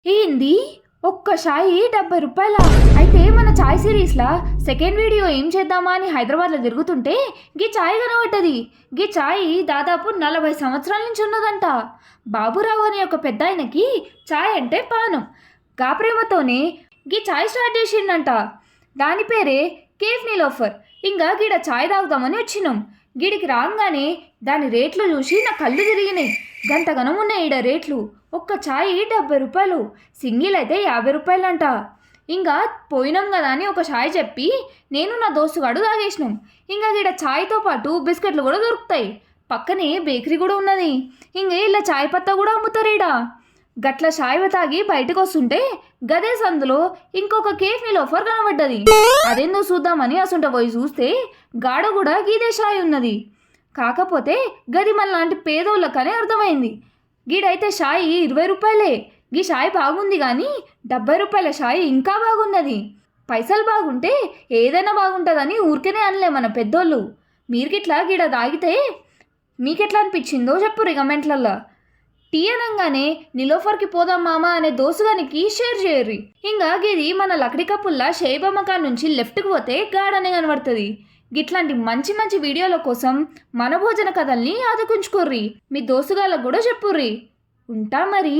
ఏంది ఒక్క షాయి 70 రూపాయల? అయితే మన చాయ్ సిరీస్లా సెకండ్ వీడియో ఏం చేద్దామా అని హైదరాబాద్లో తిరుగుతుంటే గీ చాయ్ కనబడ్డది. గీ చాయ్ దాదాపు 40 సంవత్సరాల నుంచి ఉన్నదంట. బాబురావు అనే ఒక పెద్ద ఆయనకి చాయ్ అంటే పానం. గా ప్రేమతోనే గీ చాయ్ స్టార్ట్ చేసిండంట. దాని పేరే కేఫ్ నీలోఫర్. ఇంకా గీడ చాయ్ తాగుదామని వచ్చినాం. గీడికి రాగానే దాని రేట్లు చూసి నా కళ్ళు తిరిగినాయి. గంటగనం ఉన్నాయి ఈడ రేట్లు. ఒక్క ఛాయ్ 70 రూపాయలు, సింగిల్ అయితే 50 రూపాయలంట. ఇంకా పోయినాం కదా అని ఒక ఛాయ్ చెప్పి నేను నా దోస్తుగాడు తాగేసినాం. ఇంకా ఈడ ఛాయ్తో పాటు బిస్కెట్లు కూడా దొరుకుతాయి. పక్కనే బేకరీ కూడా ఉన్నది. ఇంకా ఇలా ఛాయ్ పత్తా కూడా అమ్ముతారు ఈడ. గట్ల ఛాయ్ తాగి బయటకు వస్తుంటే గదే సందులో ఇంకొక కేఫ్ నీలోఫర్ కనబడ్డది. అదేందో చూద్దామని అసుంట పోయి చూస్తే గాడ కూడా గీదే ఛాయ్ ఉన్నది. కాకపోతే గది మనలాంటి పేదోళ్ళకనే అర్థమైంది. గీడైతే షాయి 20 రూపాయలే. గీ షాయి బాగుంది కానీ 70 రూపాయల షాయి ఇంకా బాగున్నది. పైసలు బాగుంటే ఏదైనా బాగుంటుందని ఊరికేనే అనలే మన పెద్దోళ్ళు. మీరు గిట్లా గీడ తాగితే మీకెట్లా అనిపించిందో చెప్పుర్రి కమెంట్లల్లో. టీ అనగానే నిలోఫర్కి పోదాం మామ అనే దోసుగానికి షేర్ చేయర్రి. ఇంకా గిది మన లకడి కప్పుల్లా షేబమ్మకా నుంచి లెఫ్ట్కి పోతే గాడనే కనబడుతుంది. గిట్లాంటి మంచి మంచి వీడియోల కోసం మన భోజన కథల్ని ఆదుకుంచుకోర్రి. మీ దోస్తుగాళ్ళకు కూడా చెప్పుర్రి. ఉంటా మరి.